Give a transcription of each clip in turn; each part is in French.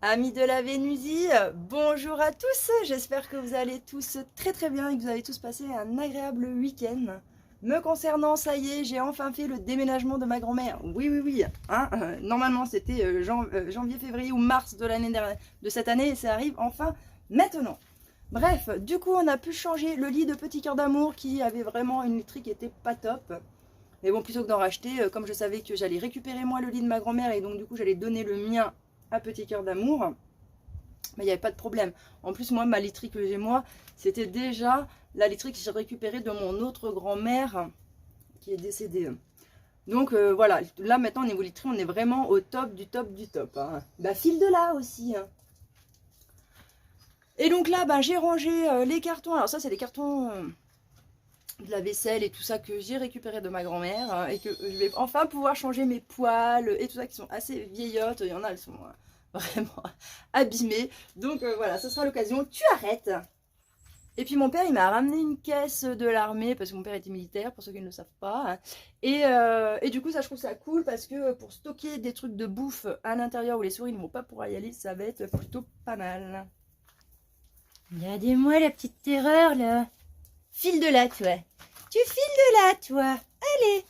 Amis de la Vénusie, bonjour à tous, j'espère que vous allez tous très très bien et que vous avez tous passé un agréable week-end. Me concernant, ça y est, j'ai enfin fait le déménagement de ma grand-mère. Oui, hein, normalement c'était janvier, février ou mars de l'année dernière, de cette année et ça arrive enfin maintenant. Bref, du coup on a pu changer le lit de Petit Cœur d'Amour qui avait vraiment une literie qui était pas top. Mais bon, plutôt que d'en racheter, comme je savais que j'allais récupérer moi le lit de ma grand-mère et donc du coup j'allais donner le mien à Petit Cœur d'Amour, mais il n'y avait pas de problème. En plus, moi, ma literie que j'ai moi, c'était déjà la literie que j'ai récupérée de mon autre grand-mère qui est décédée. Donc voilà, là maintenant au niveau literie, on est vraiment au top du top du top. Hein. Bah file de là aussi. Hein. Et donc là, bah, j'ai rangé les cartons. Alors ça, c'est les cartons de la vaisselle et tout ça que j'ai récupéré de ma grand-mère hein, et que je vais enfin pouvoir changer mes poêles et tout ça qui sont assez vieillottes. Il y en a, elles sont vraiment abîmées. Donc voilà, ce sera l'occasion. Tu arrêtes. Et puis mon père, il m'a ramené une caisse de l'armée parce que mon père était militaire, pour ceux qui ne le savent pas. Hein. Et du coup, ça, je trouve ça cool parce que pour stocker des trucs de bouffe à l'intérieur où les souris ne vont pas pouvoir y aller, ça va être plutôt pas mal. Regardez-moi la petite terreur là. File de là, toi. Tu files de là, toi. Allez.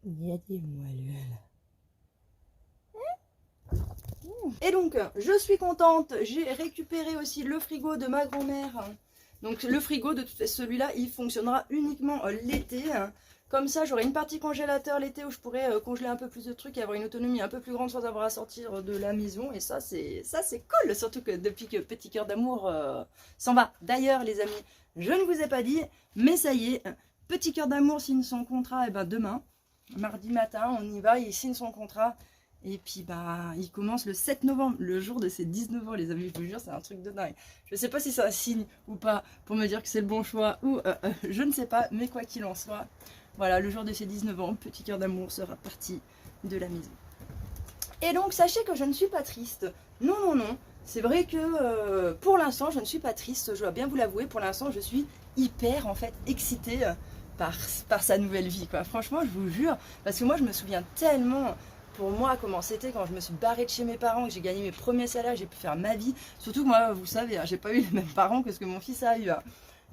Regardez-moi là. Et donc, je suis contente, j'ai récupéré aussi le frigo de ma grand-mère. Donc le frigo, de celui-là, il fonctionnera uniquement l'été. Comme ça, j'aurai une partie congélateur l'été où je pourrai congeler un peu plus de trucs et avoir une autonomie un peu plus grande sans avoir à sortir de la maison. Et ça, c'est cool, surtout que depuis que Petit Cœur d'Amour s'en va. D'ailleurs, les amis, je ne vous ai pas dit, mais ça y est, Petit Cœur d'Amour signe son contrat demain, mardi matin, on y va, il signe son contrat. Et puis bah il commence le 7 novembre, le jour de ses 19 ans les amis, je vous jure c'est un truc de dingue. Je sais pas si c'est un signe ou pas pour me dire que c'est le bon choix ou je ne sais pas, mais quoi qu'il en soit, voilà le jour de ses 19 ans, Petit Cœur d'Amour sera parti de la maison. Et donc sachez que je ne suis pas triste, non, c'est vrai que pour l'instant je ne suis pas triste, je dois bien vous l'avouer, pour l'instant je suis hyper en fait excitée par sa nouvelle vie quoi, franchement je vous jure, parce que moi je me souviens tellement... Pour moi, comment c'était quand je me suis barrée de chez mes parents, que j'ai gagné mes premiers salaires, j'ai pu faire ma vie. Surtout que moi, vous savez, j'ai pas eu les mêmes parents que ce que mon fils a eu.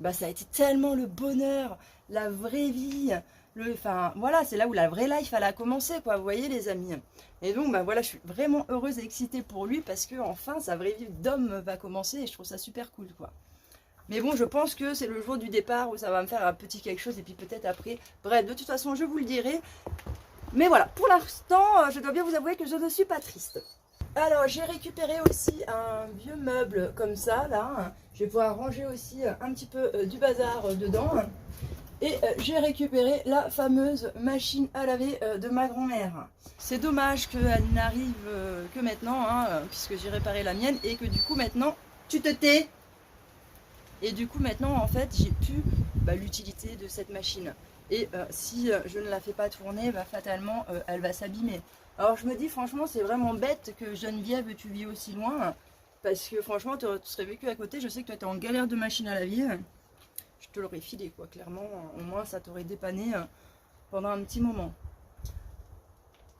Bah, ça a été tellement le bonheur, la vraie vie. Enfin, voilà, c'est là où la vraie life, elle a commencé, quoi. Vous voyez, les amis. Et donc, bah voilà, je suis vraiment heureuse et excitée pour lui parce que enfin, sa vraie vie d'homme va commencer et je trouve ça super cool, quoi. Mais bon, je pense que c'est le jour du départ où ça va me faire un petit quelque chose et puis peut-être après. Bref, de toute façon, je vous le dirai. Mais voilà, pour l'instant, je dois bien vous avouer que je ne suis pas triste. Alors, j'ai récupéré aussi un vieux meuble comme ça, là. Je vais pouvoir ranger aussi un petit peu du bazar dedans. Et j'ai récupéré la fameuse machine à laver de ma grand-mère. C'est dommage qu'elle n'arrive que maintenant, hein, puisque j'ai réparé la mienne. Et que du coup, maintenant, tu te tais. Et du coup, maintenant, en fait, j'ai pu l'utilité de cette machine. Et si je ne la fais pas tourner, fatalement, elle va s'abîmer. Alors je me dis, franchement, c'est vraiment bête que Geneviève, tu vis aussi loin. Parce que franchement, tu serais vécu à côté. Je sais que toi, tu es en galère de machine à laver. Je te l'aurais filé, quoi. Clairement, au moins, ça t'aurait dépanné pendant un petit moment.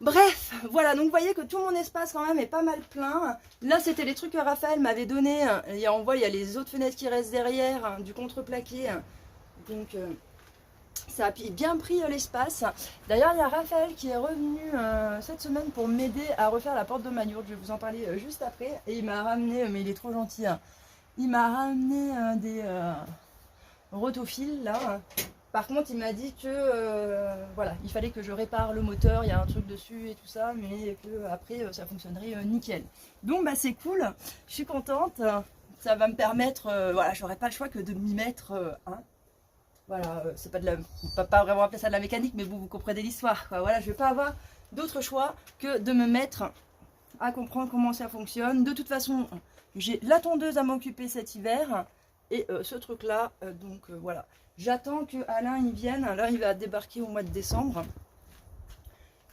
Bref, voilà, donc vous voyez que tout mon espace quand même est pas mal plein. Là, c'était les trucs que Raphaël m'avait donné. Et on voit, il y a les autres fenêtres qui restent derrière, du contreplaqué. Donc... ça a bien pris l'espace. D'ailleurs, il y a Raphaël qui est revenu cette semaine pour m'aider à refaire la porte de ma yourte. Je vais vous en parler juste après. Et il m'a ramené, mais il est trop gentil, hein. Il m'a ramené des rotophiles là. Par contre, il m'a dit que voilà, il fallait que je répare le moteur, il y a un truc dessus et tout ça, mais que après ça fonctionnerait nickel. Donc bah c'est cool, je suis contente. Ça va me permettre, voilà, j'aurais pas le choix que de m'y mettre, hein. Voilà, c'est pas de la, on peut pas vraiment appeler ça de la mécanique, mais vous comprenez l'histoire, quoi. Voilà, je vais pas avoir d'autre choix que de me mettre à comprendre comment ça fonctionne. De toute façon, j'ai la tondeuse à m'occuper cet hiver et ce truc-là, donc voilà. J'attends que Alain y vienne. Là, il va débarquer au mois de décembre.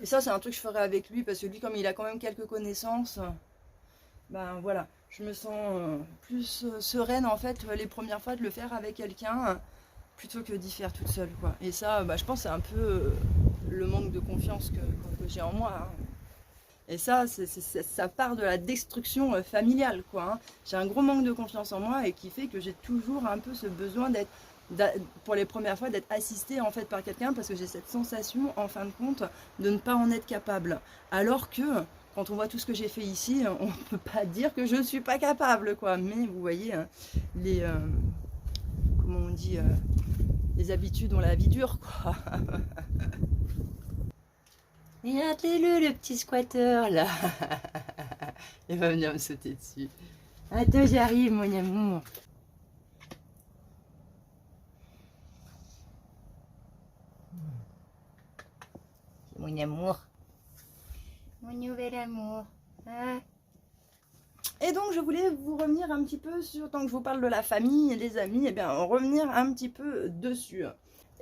Et ça, c'est un truc que je ferai avec lui parce que lui, comme il a quand même quelques connaissances, ben voilà, je me sens plus sereine en fait les premières fois de le faire avec quelqu'un. Plutôt que d'y faire toute seule quoi. Et ça je pense c'est un peu le manque de confiance que j'ai en moi. Hein. Et ça, ça part de la destruction familiale, quoi. Hein. J'ai un gros manque de confiance en moi et qui fait que j'ai toujours un peu ce besoin pour les premières fois, d'être assistée en fait par quelqu'un parce que j'ai cette sensation, en fin de compte, de ne pas en être capable. Alors que, quand on voit tout ce que j'ai fait ici, on ne peut pas dire que je ne suis pas capable, quoi. Mais vous voyez, les... comment on dit les habitudes ont la vie dure, quoi. Regardez-le, le petit squatter, là. Il va venir me sauter dessus. Attends, j'arrive, mon amour. Mon amour. Mon nouvel amour. Ah. Et donc je voulais vous revenir un petit peu sur, tant que je vous parle de la famille et des amis, et bien revenir un petit peu dessus.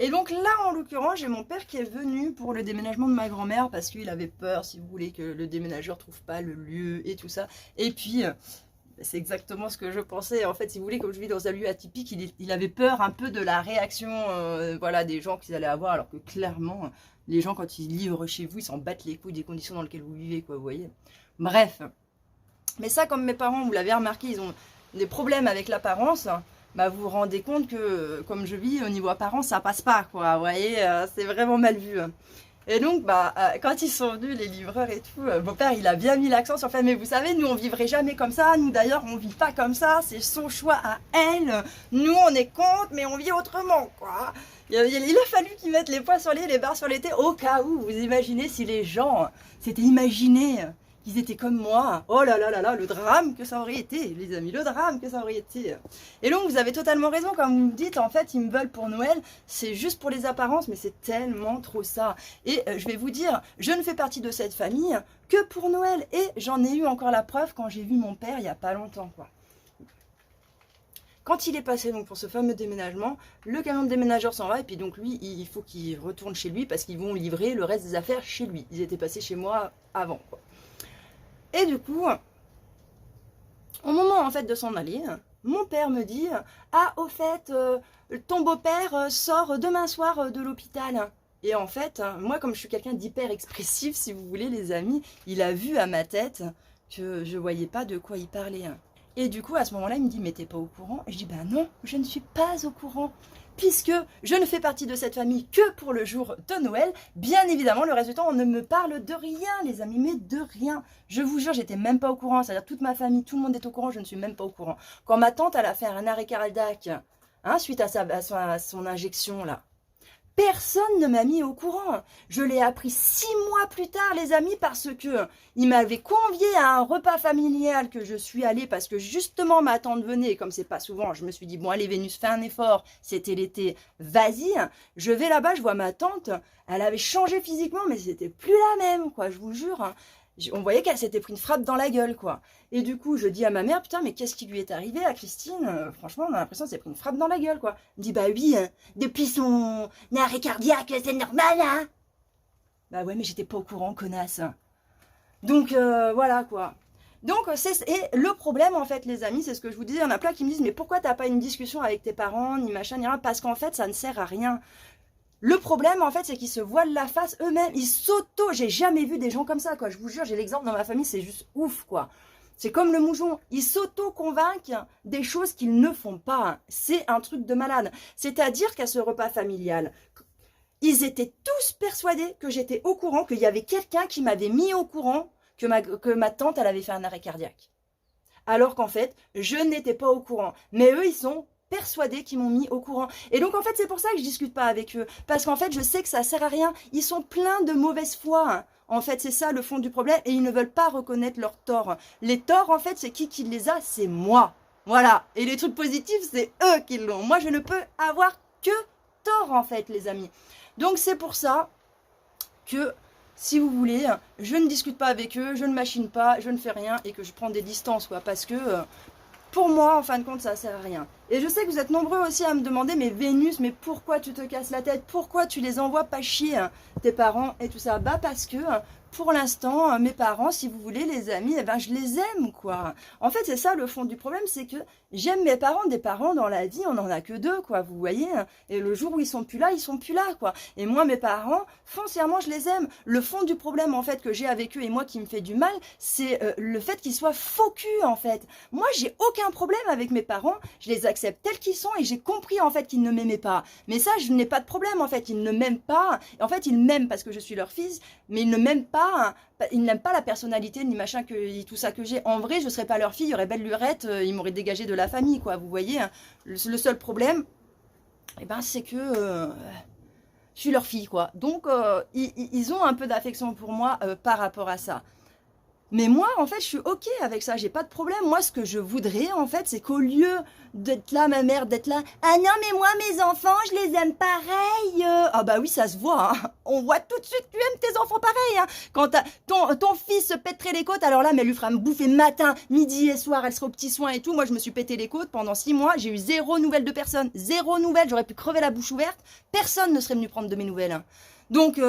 Et donc là, en l'occurrence, j'ai mon père qui est venu pour le déménagement de ma grand-mère parce qu'il avait peur, si vous voulez, que le déménageur ne trouve pas le lieu et tout ça. Et puis, c'est exactement ce que je pensais. En fait, si vous voulez, comme je vis dans un lieu atypique, il avait peur un peu de la réaction voilà, des gens qu'ils allaient avoir, alors que clairement, les gens, quand ils livrent chez vous, ils s'en battent les couilles des conditions dans lesquelles vous vivez, quoi, vous voyez. Bref. Mais ça, comme mes parents, vous l'avez remarqué, ils ont des problèmes avec l'apparence. Bah, vous vous rendez compte que, comme je vis, au niveau apparence, ça passe pas, quoi. Vous voyez, c'est vraiment mal vu. Et donc, bah, quand ils sont venus, les livreurs et tout, mon père, il a bien mis l'accent sur le fait, mais vous savez, nous, on vivrait jamais comme ça. Nous, d'ailleurs, on vit pas comme ça. C'est son choix à elle. Nous, on est contre, mais on vit autrement, quoi. Il a fallu qu'ils mettent les points sur les barres sur les T, au cas où, vous imaginez si les gens s'étaient imaginés qu'ils étaient comme moi. Oh là là là là, le drame que ça aurait été, les amis, le drame que ça aurait été. Et donc, vous avez totalement raison quand vous me dites, en fait, ils me veulent pour Noël, c'est juste pour les apparences, mais c'est tellement trop ça. Et je vais vous dire, je ne fais partie de cette famille que pour Noël. Et j'en ai eu encore la preuve quand j'ai vu mon père il n'y a pas longtemps, quoi. Quand il est passé donc pour ce fameux déménagement, le camion de déménageur s'en va et puis donc lui, il faut qu'il retourne chez lui parce qu'ils vont livrer le reste des affaires chez lui. Ils étaient passés chez moi avant, quoi. Et du coup, au moment en fait de s'en aller, mon père me dit « Ah, au fait, ton beau-père sort demain soir de l'hôpital. » Et en fait, moi comme je suis quelqu'un d'hyper expressif, si vous voulez les amis, il a vu à ma tête que je voyais pas de quoi il parlait. Et du coup, à ce moment-là, il me dit « Mais t'es pas au courant ?» Et je dis « Ben non, je ne suis pas au courant. » Puisque je ne fais partie de cette famille que pour le jour de Noël, bien évidemment, le reste du temps, on ne me parle de rien, les amis, mais de rien. Je vous jure, j'étais même pas au courant, c'est-à-dire toute ma famille, tout le monde est au courant, je ne suis même pas au courant. Quand ma tante, elle a fait un arrêt cardiaque, hein, suite à son injection, là, personne ne m'a mis au courant. Je l'ai appris 6 mois plus tard, les amis, parce que il m'avait convié à un repas familial que je suis allée parce que justement ma tante venait, et comme c'est pas souvent, je me suis dit, bon allez Vénus, fais un effort, c'était l'été, vas-y. Je vais là-bas, je vois ma tante, elle avait changé physiquement, mais c'était plus la même, quoi, je vous jure. On voyait qu'elle s'était pris une frappe dans la gueule, quoi. Et du coup, je dis à ma mère, putain, mais qu'est-ce qui lui est arrivé à Christine? Franchement, on a l'impression qu'elle s'est pris une frappe dans la gueule, quoi. Elle me dit, bah oui, depuis son arrêt cardiaque, c'est normal, hein. Bah ouais, mais j'étais pas au courant, connasse. Donc, voilà, quoi. Donc, et le problème, en fait, les amis, c'est ce que je vous disais, il y en a plein qui me disent, mais pourquoi t'as pas une discussion avec tes parents, ni machin, ni rien? Parce qu'en fait, ça ne sert à rien. Le problème, en fait, c'est qu'ils se voilent la face eux-mêmes. Ils j'ai jamais vu des gens comme ça, quoi. Je vous jure, j'ai l'exemple dans ma famille, c'est juste ouf, quoi. C'est comme le moujon. Ils s'auto-convainquent des choses qu'ils ne font pas. C'est un truc de malade. C'est-à-dire qu'à ce repas familial, ils étaient tous persuadés que j'étais au courant, qu'il y avait quelqu'un qui m'avait mis au courant que ma tante, elle avait fait un arrêt cardiaque. Alors qu'en fait, je n'étais pas au courant. Mais eux, ils sont persuadés qu'ils m'ont mis au courant. Et donc en fait c'est pour ça que je discute pas avec eux, parce qu'en fait je sais que ça sert à rien, ils sont pleins de mauvaise foi. En fait c'est ça le fond du problème et ils ne veulent pas reconnaître leurs torts. Les torts en fait c'est qui les a, c'est moi. Voilà, et les trucs positifs c'est eux qui l'ont. Moi je ne peux avoir que tort en fait les amis. Donc c'est pour ça que si vous voulez, je ne discute pas avec eux, je ne machine pas, je ne fais rien et que je prends des distances, quoi, parce que pour moi, en fin de compte, ça ne sert à rien. Et je sais que vous êtes nombreux aussi à me demander, mais Vénus, mais pourquoi tu te casses la tête? Pourquoi tu les envoies pas chier, hein, tes parents et tout ça? Bah parce que pour l'instant, mes parents, si vous voulez, les amis, eh ben je les aime, quoi. En fait, c'est ça le fond du problème, c'est que j'aime mes parents. Des parents dans la vie, on n'en a que deux, quoi, vous voyez. Et le jour où ils sont plus là, quoi. Et moi, mes parents, foncièrement, je les aime. Le fond du problème, en fait, que j'ai avec eux et moi qui me fait du mal, c'est le fait qu'ils soient faux cul, en fait. Moi, j'ai aucun problème avec mes parents. Je les accepte tels qu'ils sont et j'ai compris, en fait, qu'ils ne m'aimaient pas. Mais ça, je n'ai pas de problème, en fait. Ils ne m'aiment pas. Et en fait, ils m'aiment parce que je suis leur fils, mais ils ne m'aiment pas. Ils n'aiment pas la personnalité ni machin que tout ça que j'ai. En vrai, je serais pas leur fille, il y aurait belle lurette, ils m'auraient dégagé de la famille, quoi. Vous voyez, hein. Le seul problème, eh ben, c'est que je suis leur fille, quoi. Donc, ils ont un peu d'affection pour moi par rapport à ça. Mais moi, en fait, je suis ok avec ça, j'ai pas de problème. Moi, ce que je voudrais, en fait, c'est qu'au lieu d'être là, ma mère, d'être là, ah non, mais moi, mes enfants, je les aime pareil. Ah bah oui, ça se voit, hein. On voit tout de suite que tu aimes tes enfants pareil, hein. Quand ton fils se pèterait les côtes, alors là, mais elle lui fera me bouffer matin, midi et soir, elle sera aux petits soins et tout. Moi, je me suis pété les côtes pendant 6 mois, j'ai eu 0 nouvelles de personne, 0 nouvelles, j'aurais pu crever la bouche ouverte, personne ne serait venu prendre de mes nouvelles, hein. Donc,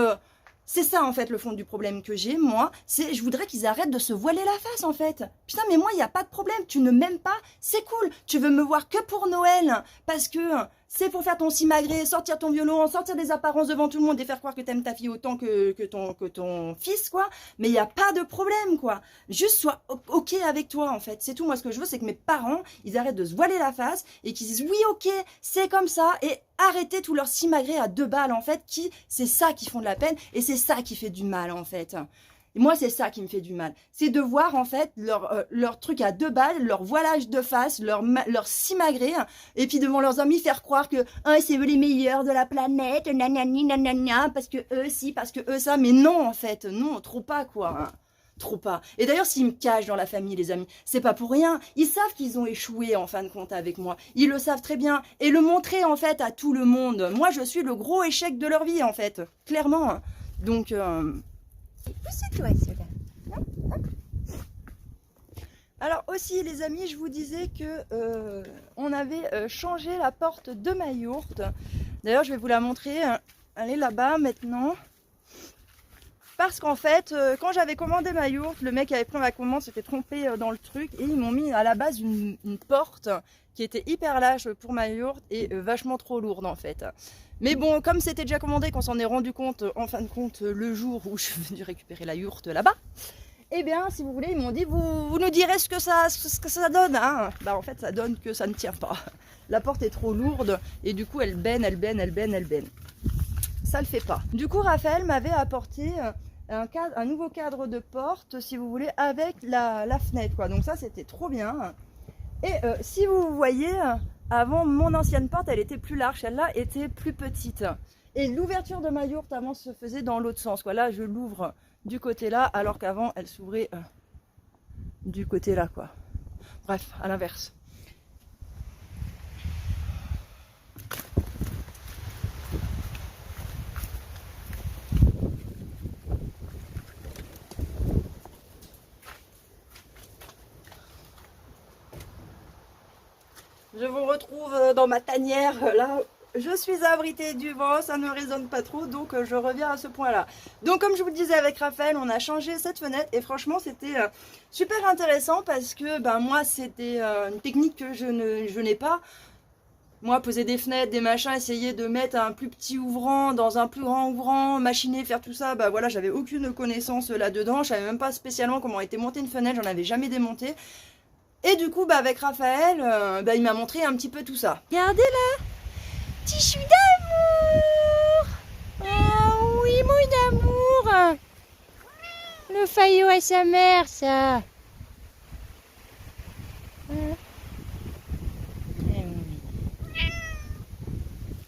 c'est ça, en fait, le fond du problème que j'ai, moi. C'est, je voudrais qu'ils arrêtent de se voiler la face, en fait. Putain, mais moi, il n'y a pas de problème. Tu ne m'aimes pas, c'est cool. Tu veux me voir que pour Noël. Parce que c'est pour faire ton simagré, sortir ton violon, sortir des apparences devant tout le monde et faire croire que t'aimes ta fille autant que ton fils, quoi. Mais il n'y a pas de problème, quoi. Juste sois ok avec toi, en fait. C'est tout. Moi, ce que je veux, c'est que mes parents, ils arrêtent de se voiler la face et qu'ils disent oui, ok, c'est comme ça. Et arrêter tout leur simagré à 2 balles, en fait, c'est ça qui font de la peine et c'est ça qui fait du mal, en fait. Et moi, c'est ça qui me fait du mal. C'est de voir, en fait, leur truc à 2 balles, leur voilage de face, leur simagré, et puis devant leurs amis faire croire que c'est eux les meilleurs de la planète, nanani, nanana, parce que eux, si, parce que eux, ça. Mais non, en fait, non, trop pas, quoi. Trop pas. Et d'ailleurs, s'ils me cachent dans la famille, les amis, c'est pas pour rien. Ils savent qu'ils ont échoué, en fin de compte, avec moi. Ils le savent très bien. Et le montrer, en fait, à tout le monde. Moi, je suis le gros échec de leur vie, en fait. Clairement. Donc, pousse-toi, cela. alors aussi, les amis, je vous disais que on avait changé la porte de ma yourte. D'ailleurs, je vais vous la montrer. Elle est là-bas, maintenant. Parce qu'en fait, quand j'avais commandé ma yourte, le mec qui avait pris ma commande s'était trompé dans le truc et ils m'ont mis à la base une porte qui était hyper lâche pour ma yourte et vachement trop lourde, en fait. Mais bon, comme c'était déjà commandé, qu'on s'en est rendu compte en fin de compte le jour où je suis venue récupérer la yourte là-bas, eh bien, si vous voulez, ils m'ont dit, vous nous direz ce que ça donne, hein. Bah en fait, ça donne que ça ne tient pas. La porte est trop lourde et du coup, elle benne. Ça le fait pas. Du coup, Raphaël m'avait apporté un nouveau cadre de porte, si vous voulez, avec la fenêtre, quoi. Donc ça, c'était trop bien. Et si vous voyez, avant, mon ancienne porte, elle était plus large, celle-là était plus petite. Et l'ouverture de ma yourte avant se faisait dans l'autre sens, quoi. Là, je l'ouvre du côté là, alors qu'avant, elle s'ouvrait du côté là, quoi. Bref, à l'inverse. Je vous retrouve dans ma tanière, là, je suis abritée du vent, ça ne résonne pas trop, donc je reviens à ce point-là. Donc comme je vous le disais avec Raphaël, on a changé cette fenêtre et franchement c'était super intéressant parce que moi c'était une technique que je n'ai pas. Moi, poser des fenêtres, des machins, essayer de mettre un plus petit ouvrant dans un plus grand ouvrant, machiner, faire tout ça, voilà, j'avais aucune connaissance là-dedans, je savais même pas spécialement comment était montée une fenêtre, j'en avais jamais démonté. Et du coup, avec Raphaël, il m'a montré un petit peu tout ça. Regardez là, petit chou d'amour. Oh oui, mon amour. Le faillot à sa mère, ça.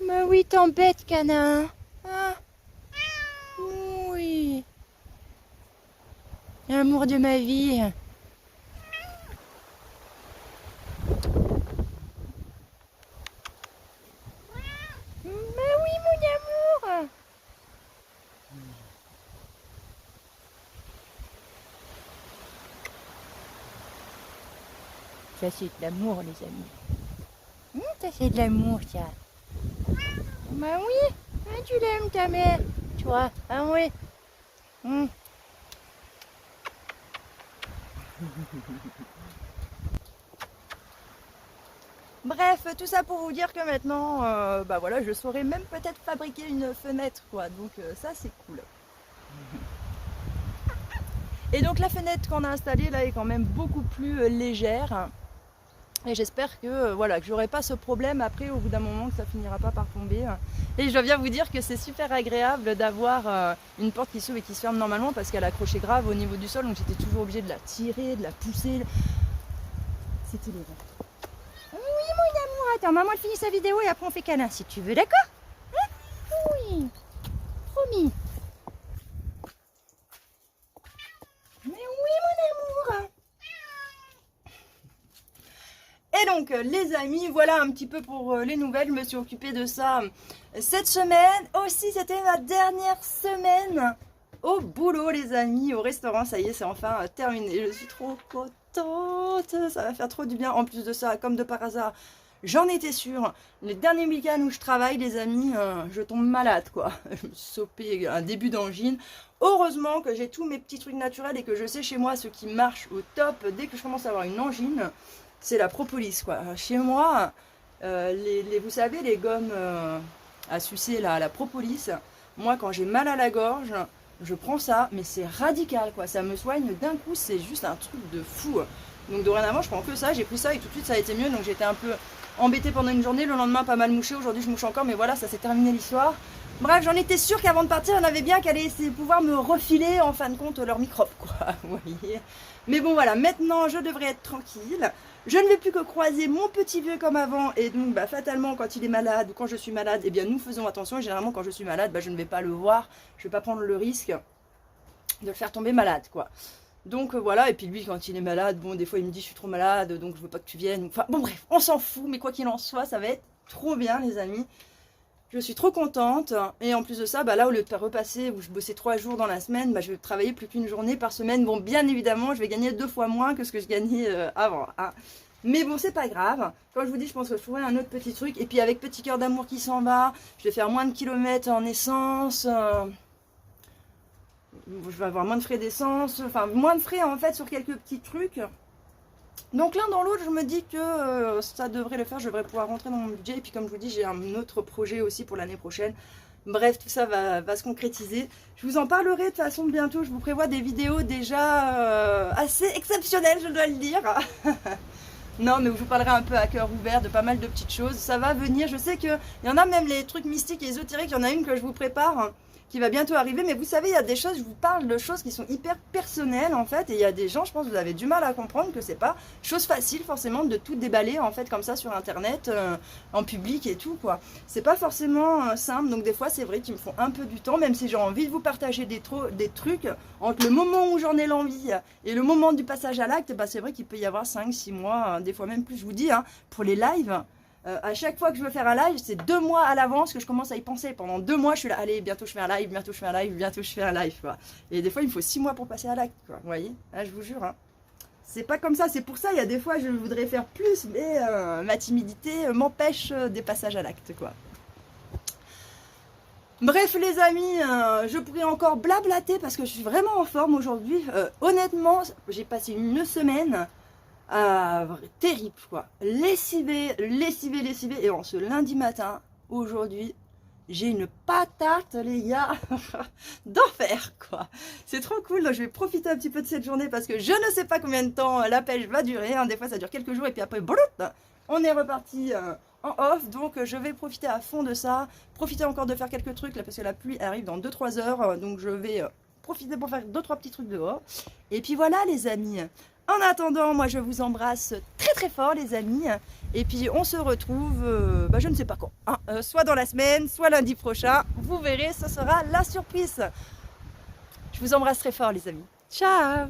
Bah oui, t'embêtes, canin. Ah. Oui. L'amour de ma vie. Ça, c'est de l'amour, les amis. Ça, c'est de l'amour, ça. Bah oui, hein, tu l'aimes ta mère, tu vois. Ah oui. Bref, tout ça pour vous dire que maintenant, bah voilà, je saurais même peut-être fabriquer une fenêtre, quoi. Donc ça, c'est cool. Et donc la fenêtre qu'on a installée là est quand même beaucoup plus légère. Et j'espère que voilà, que j'aurai pas ce problème après au bout d'un moment, que ça finira pas par tomber. Et je dois bien vous dire que c'est super agréable d'avoir une porte qui s'ouvre et qui se ferme normalement parce qu'elle est accrochée grave au niveau du sol, donc j'étais toujours obligée de la tirer, de la pousser. C'était l'horreur. Oui, mon amour, attends, maman elle finit sa vidéo et après on fait câlin si tu veux, d'accord? Hein? Oui, promis. Mais oui, mon amour. Et donc, les amis, voilà un petit peu pour les nouvelles. Je me suis occupée de ça cette semaine. Aussi, c'était ma dernière semaine au boulot, les amis, au restaurant. Ça y est, c'est enfin terminé. Je suis trop contente. Ça va faire trop du bien. En plus de ça, comme de par hasard, j'en étais sûre. Les derniers week-ends où je travaille, les amis, je tombe malade, quoi. Je me suis chopé un début d'angine. Heureusement que j'ai tous mes petits trucs naturels et que je sais chez moi ce qui marche au top. Dès que je commence à avoir une angine, c'est la propolis, quoi. Chez moi, vous savez, les gommes à sucer, là, la propolis, moi, quand j'ai mal à la gorge, je prends ça, mais c'est radical, quoi. Ça me soigne d'un coup, c'est juste un truc de fou. Donc dorénavant, je prends que ça, j'ai pris ça et tout de suite, ça a été mieux. Donc j'étais un peu embêtée pendant une journée, le lendemain, pas mal mouché. Aujourd'hui, je mouche encore, mais voilà, ça s'est terminé l'histoire. Bref, j'en étais sûre qu'avant de partir, on avait bien qu'elle allait pouvoir me refiler, en fin de compte, leurs microbes, quoi. Vous voyez. Mais bon, voilà, maintenant, je devrais être tranquille. Je ne vais plus que croiser mon petit vieux comme avant. Et donc, bah, fatalement, quand il est malade ou quand je suis malade, eh bien, nous faisons attention. Et généralement, quand je suis malade, bah, je ne vais pas le voir. Je ne vais pas prendre le risque de le faire tomber malade, quoi. Donc voilà, et puis lui quand il est malade, bon des fois il me dit je suis trop malade donc je veux pas que tu viennes, enfin bon bref, on s'en fout, mais quoi qu'il en soit, ça va être trop bien les amis. Je suis trop contente, et en plus de ça, bah là au lieu de repasser où je bossais 3 jours dans la semaine, bah, je vais travailler plus qu'une journée par semaine. Bon bien évidemment je vais gagner 2 fois moins que ce que je gagnais avant, hein. Mais bon c'est pas grave, quand je vous dis je pense que je trouverai un autre petit truc, et puis avec Petit Cœur d'Amour qui s'en va, je vais faire moins de kilomètres en essence, je vais avoir moins de frais d'essence, enfin moins de frais en fait sur quelques petits trucs. Donc l'un dans l'autre, je me dis que ça devrait le faire, je devrais pouvoir rentrer dans mon budget. Et puis comme je vous dis, j'ai un autre projet aussi pour l'année prochaine. Bref, tout ça va se concrétiser. Je vous en parlerai de toute façon bientôt. Je vous prévois des vidéos déjà assez exceptionnelles, je dois le dire. Non, mais je vous parlerai un peu à cœur ouvert de pas mal de petites choses. Ça va venir, je sais qu'il y en a même les trucs mystiques et ésotériques. Il y en a une que je vous prépare qui va bientôt arriver, mais vous savez, il y a des choses, je vous parle de choses qui sont hyper personnelles en fait, et il y a des gens, je pense que vous avez du mal à comprendre que c'est pas chose facile forcément de tout déballer en fait comme ça sur internet, en public et tout quoi. C'est pas forcément simple, donc des fois c'est vrai qu'il me faut un peu du temps, même si j'ai envie de vous partager des trucs, entre le moment où j'en ai l'envie et le moment du passage à l'acte, bah, c'est vrai qu'il peut y avoir 5-6 mois, des fois même plus, je vous dis, hein, pour les lives. À chaque fois que je veux faire un live, c'est 2 mois à l'avance que je commence à y penser. Pendant 2 mois, je suis là, allez, bientôt je fais un live, bientôt je fais un live, bientôt je fais un live, quoi. Et des fois, il me faut 6 mois pour passer à l'acte, quoi. Vous voyez, là, je vous jure, hein. C'est pas comme ça, c'est pour ça, il y a des fois, je voudrais faire plus, mais ma timidité m'empêche des passages à l'acte, quoi. Bref, les amis, je pourrais encore blablater parce que je suis vraiment en forme aujourd'hui. Honnêtement, j'ai passé une semaine... terrible quoi, lessivé, et en ce lundi matin, aujourd'hui, j'ai une patate les gars, d'enfer quoi, c'est trop cool. Donc je vais profiter un petit peu de cette journée parce que je ne sais pas combien de temps la pêche va durer, hein. Des fois ça dure quelques jours et puis après, bloup, on est reparti en off, donc je vais profiter à fond de ça, profiter encore de faire quelques trucs là parce que la pluie arrive dans 2-3 heures, donc je vais profiter pour faire 2-3 petits trucs dehors, et puis voilà les amis. En attendant, moi je vous embrasse très très fort les amis, et puis on se retrouve, je ne sais pas quand, hein, soit dans la semaine, soit lundi prochain, vous verrez, ce sera la surprise. Je vous embrasse très fort les amis, ciao.